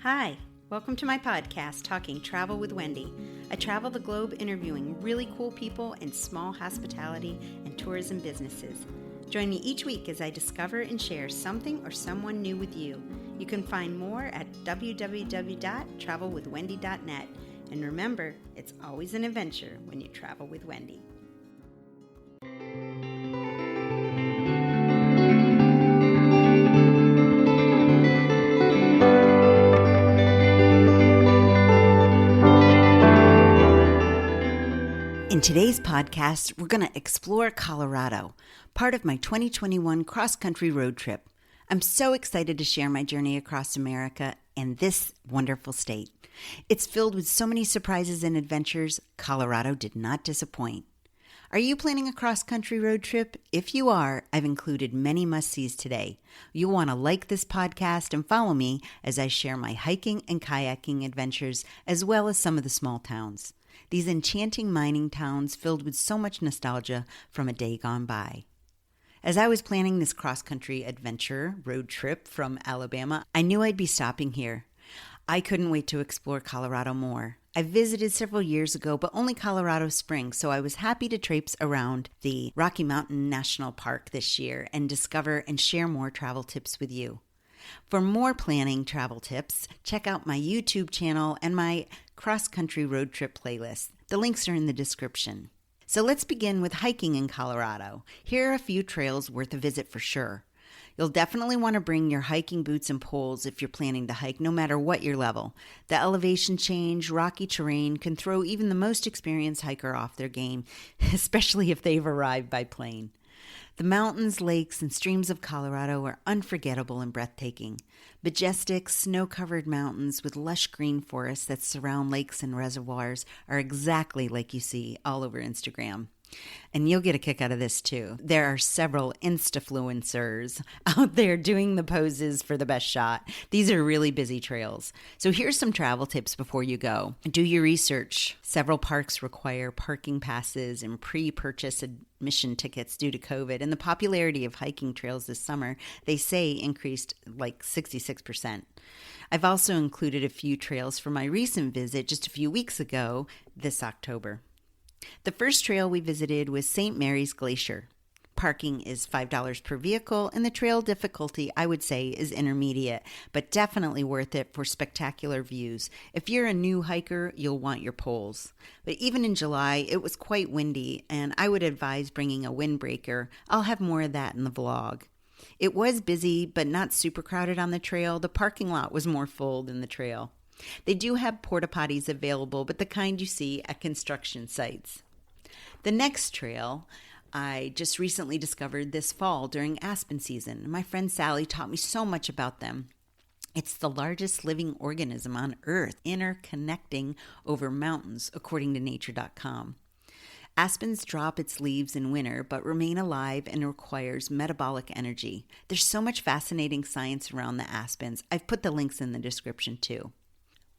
Hi, welcome to my podcast, Talking Travel with Wendy. I travel the globe interviewing really cool people in small hospitality and tourism businesses. Join me each week as I discover and share something or someone new with you. You can find more at www.travelwithwendy.net. And remember, it's always an adventure when you travel with Wendy. In today's podcast, we're going to explore Colorado, part of my 2021 cross-country road trip. I'm so excited to share my journey across America and this wonderful state. It's filled with so many surprises and adventures. Colorado did not disappoint. Are you planning a cross-country road trip? If you are, I've included many must-sees today. You'll want to like this podcast and follow me as I share my hiking and kayaking adventures, as well as some of the small towns. These enchanting mining towns filled with so much nostalgia from a day gone by. As I was planning this cross-country adventure road trip from Alabama, I knew I'd be stopping here. I couldn't wait to explore Colorado more. I visited several years ago, but only Colorado Springs, so I was happy to traipse around the Rocky Mountain National Park this year and discover and share more travel tips with you. For more planning travel tips, check out my YouTube channel and my cross-country road trip playlist. The links are in the description. So let's begin with hiking in Colorado. Here are a few trails worth a visit for sure. You'll definitely want to bring your hiking boots and poles if you're planning to hike, no matter what your level. The elevation change, rocky terrain can throw even the most experienced hiker off their game, especially if they've arrived by plane. The mountains, lakes, and streams of Colorado are unforgettable and breathtaking. Majestic, snow-covered mountains with lush green forests that surround lakes and reservoirs are exactly like you see all over Instagram. And you'll get a kick out of this too. There are several Instafluencers out there doing the poses for the best shot. These are really busy trails. So here's some travel tips before you go. Do your research. Several parks require parking passes and pre-purchase admission tickets due to COVID. And the popularity of hiking trails this summer, they say, increased like 66%. I've also included a few trails for my recent visit just a few weeks ago this October. The first trail we visited was St. Mary's Glacier. Parking is $5 per vehicle, and the trail difficulty, I would say, is intermediate, but definitely worth it for spectacular views. If you're a new hiker, you'll want your poles. But even in July, it was quite windy, and I would advise bringing a windbreaker. I'll have more of that in the vlog. It was busy, but not super crowded on the trail. The parking lot was more full than the trail. They do have porta potties available, but the kind you see at construction sites. The next trail I just recently discovered this fall during aspen season. My friend Sally taught me so much about them. It's the largest living organism on Earth, interconnecting over mountains, according to nature.com. Aspens drop its leaves in winter, but remain alive and requires metabolic energy. There's so much fascinating science around the aspens. I've put the links in the description too.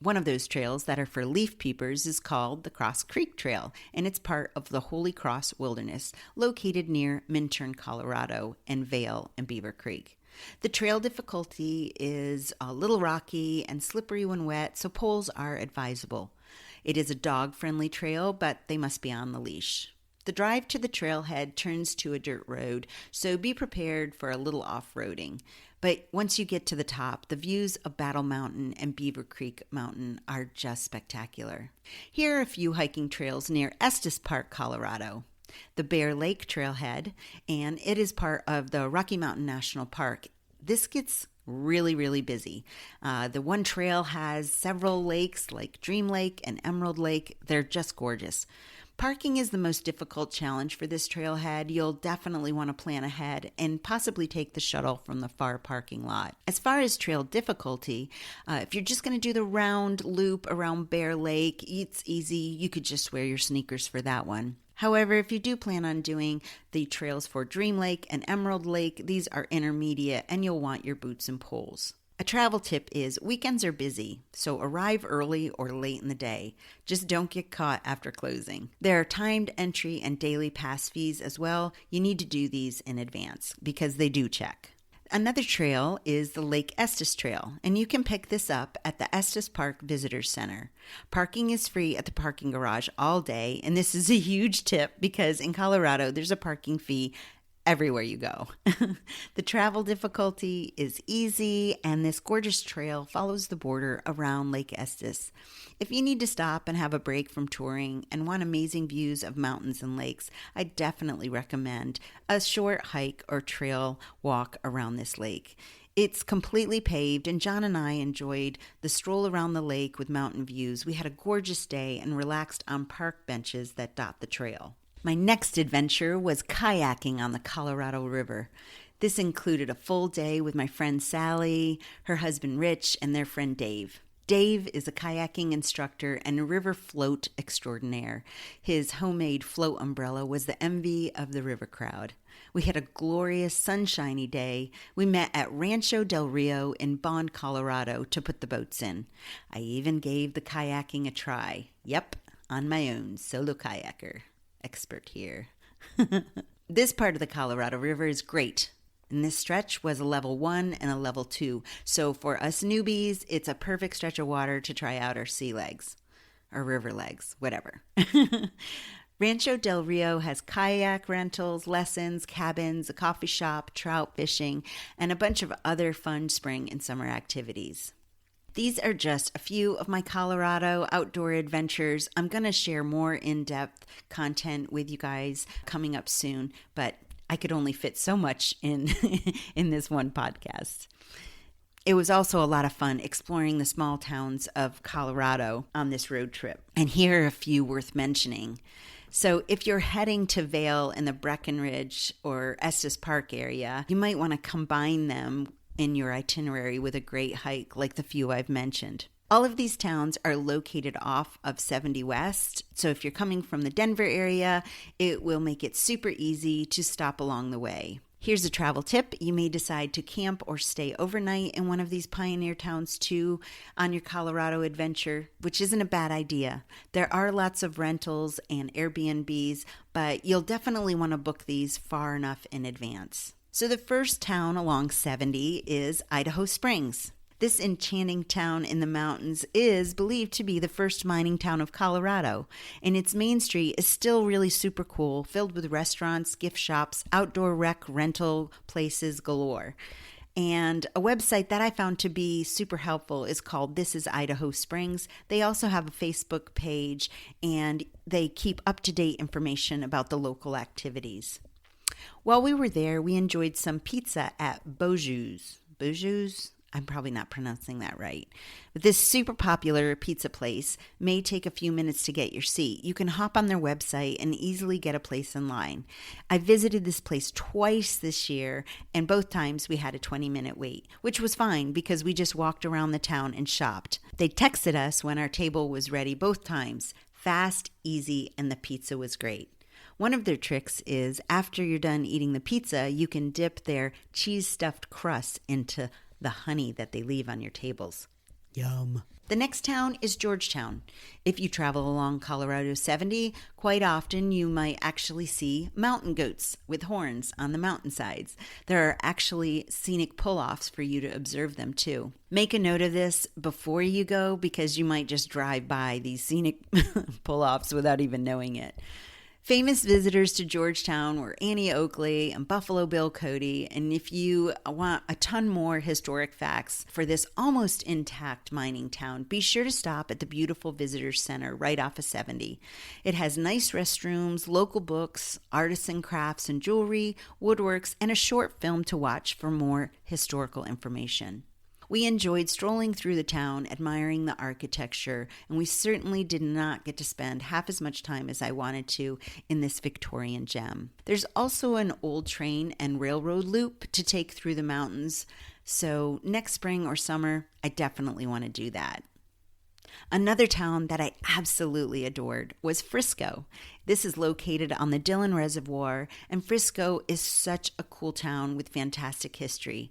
One of those trails that are for leaf peepers is called the Cross Creek Trail, and it's part of the Holy Cross Wilderness, located near Minturn, Colorado, and Vail and Beaver Creek. The trail difficulty is a little rocky and slippery when wet, so poles are advisable. It is a dog-friendly trail, but they must be on the leash. The drive to the trailhead turns to a dirt road, so be prepared for a little off-roading. But once you get to the top, the views of Battle Mountain and Beaver Creek Mountain are just spectacular. Here are a few hiking trails near Estes Park, Colorado. The Bear Lake Trailhead, and it is part of the Rocky Mountain National Park. This gets really busy. The one trail has several lakes like Dream Lake and Emerald Lake. They're just gorgeous. Parking is the most difficult challenge for this trailhead. You'll definitely want to plan ahead and possibly take the shuttle from the far parking lot. As far as trail difficulty, if you're just going to do the round loop around Bear Lake, it's easy. You could just wear your sneakers for that one. However, if you do plan on doing the trails for Dream Lake and Emerald Lake, these are intermediate and you'll want your boots and poles. A travel tip is weekends are busy, so arrive early or late in the day. Just don't get caught after closing. There are timed entry and daily pass fees as well. You need to do these in advance because they do check. Another trail is the Lake Estes Trail, and you can pick this up at the Estes Park Visitor Center. Parking is free at the parking garage all day, and this is a huge tip because in Colorado, there's a parking fee everywhere you go. The travel difficulty is easy, and this gorgeous trail follows the border around Lake Estes. If you need to stop and have a break from touring and want amazing views of mountains and lakes, I definitely recommend a short hike or trail walk around this lake. It's completely paved, and John and I enjoyed the stroll around the lake with mountain views. We had a gorgeous day and relaxed on park benches that dot the trail. My next adventure was kayaking on the Colorado River. This included a full day with my friend Sally, her husband Rich, and their friend Dave. Dave is a kayaking instructor and a river float extraordinaire. His homemade float umbrella was the envy of the river crowd. We had a glorious sunshiny day. We met at Rancho del Rio in Bond, Colorado to put the boats in. I even gave the kayaking a try. Yep, on my own, solo kayaker. Expert here. This part of the Colorado River is great. And this stretch was a level 1 and a level 2. So for us newbies, it's a perfect stretch of water to try out our sea legs or river legs, whatever. Rancho del Rio has kayak rentals, lessons, cabins, a coffee shop, trout fishing, and a bunch of other fun spring and summer activities. These are just a few of my Colorado outdoor adventures. I'm going to share more in-depth content with you guys coming up soon, but I could only fit so much in this one podcast. It was also a lot of fun exploring the small towns of Colorado on this road trip. And here are a few worth mentioning. So if you're heading to Vail in the Breckenridge or Estes Park area, you might want to combine them in your itinerary with a great hike like the few I've mentioned. All of these towns are located off of 70 West, so if you're coming from the Denver area, it will make it super easy to stop along the way. Here's a travel tip. You may decide to camp or stay overnight in one of these pioneer towns too on your Colorado adventure, which isn't a bad idea. There are lots of rentals and Airbnbs, but you'll definitely want to book these far enough in advance. So the first town along 70 is Idaho Springs. This enchanting town in the mountains is believed to be the first mining town of Colorado, and its main street is still really super cool, filled with restaurants, gift shops, outdoor rec rental places galore. And a website that I found to be super helpful is called This is Idaho Springs. They also have a Facebook page, and they keep up-to-date information about the local activities. While we were there, we enjoyed some pizza at Beaujeu's. Beaujeu's? I'm probably not pronouncing that right. But this super popular pizza place may take a few minutes to get your seat. You can hop on their website and easily get a place in line. I visited this place twice this year, and both times we had a 20-minute wait, which was fine because we just walked around the town and shopped. They texted us when our table was ready both times. Fast, easy, and the pizza was great. One of their tricks is after you're done eating the pizza, you can dip their cheese-stuffed crust into the honey that they leave on your tables. Yum. The next town is Georgetown. If you travel along Colorado 70, quite often you might actually see mountain goats with horns on the mountainsides. There are actually scenic pull-offs for you to observe them too. Make a note of this before you go because you might just drive by these scenic pull-offs without even knowing it. Famous visitors to Georgetown were Annie Oakley and Buffalo Bill Cody, and if you want a ton more historic facts for this almost intact mining town, be sure to stop at the beautiful Visitor Center right off of 70. It has nice restrooms, local books, artists and crafts and jewelry, woodworks, and a short film to watch for more historical information. We enjoyed strolling through the town, admiring the architecture, and we certainly did not get to spend half as much time as I wanted to in this Victorian gem. There's also an old train and railroad loop to take through the mountains, so next spring or summer, I definitely want to do that. Another town that I absolutely adored was Frisco. This is located on the Dillon Reservoir, and Frisco is such a cool town with fantastic history.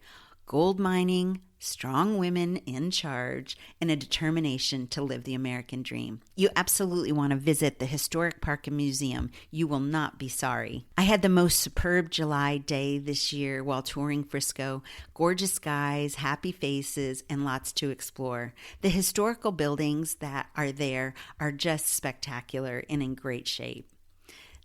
gold mining, strong women in charge, and a determination to live the American dream. You absolutely want to visit the historic park and museum. You will not be sorry. I had the most superb July day this year while touring Frisco. Gorgeous skies, happy faces, and lots to explore. The historical buildings that are there are just spectacular and in great shape.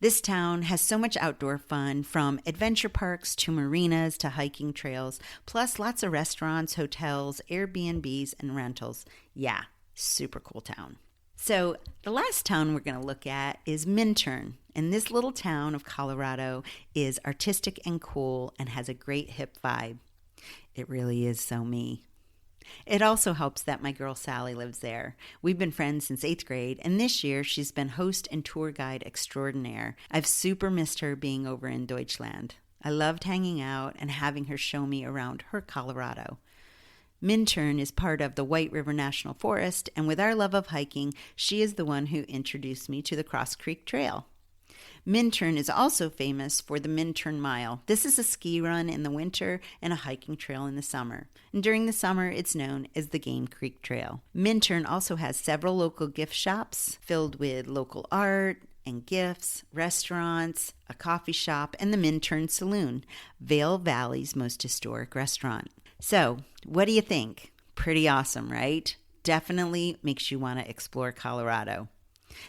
This town has so much outdoor fun, from adventure parks to marinas to hiking trails, plus lots of restaurants, hotels, Airbnbs, and rentals. Yeah, super cool town. So the last town we're going to look at is Minturn. And this little town of Colorado is artistic and cool and has a great hip vibe. It really is so me. It also helps that my girl Sally lives there. We've been friends since 8th grade, and this year she's been host and tour guide extraordinaire. I've super missed her being over in Deutschland. I loved hanging out and having her show me around her Colorado. Minturn is part of the White River National Forest, and with our love of hiking, she is the one who introduced me to the Cross Creek Trail. Minturn is also famous for the Minturn Mile. This is a ski run in the winter and a hiking trail in the summer. And during the summer, it's known as the Game Creek Trail. Minturn also has several local gift shops filled with local art and gifts, restaurants, a coffee shop, and the Minturn Saloon, Vail Valley's most historic restaurant. So, what do you think? Pretty awesome, right? Definitely makes you want to explore Colorado.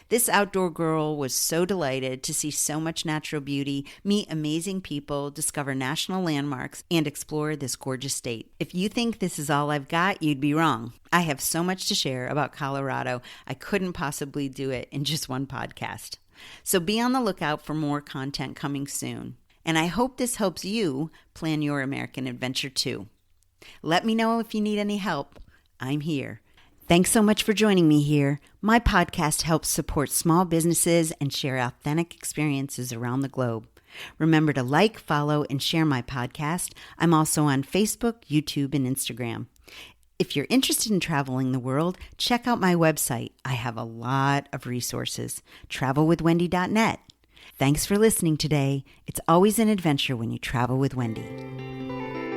This outdoor girl was so delighted to see so much natural beauty, meet amazing people, discover national landmarks, and explore this gorgeous state. If you think this is all I've got, you'd be wrong. I have so much to share about Colorado, I couldn't possibly do it in just one podcast. So be on the lookout for more content coming soon. And I hope this helps you plan your American adventure too. Let me know if you need any help. I'm here. Thanks so much for joining me here. My podcast helps support small businesses and share authentic experiences around the globe. Remember to like, follow, and share my podcast. I'm also on Facebook, YouTube, and Instagram. If you're interested in traveling the world, check out my website. I have a lot of resources. Travelwithwendy.net. Thanks for listening today. It's always an adventure when you travel with Wendy.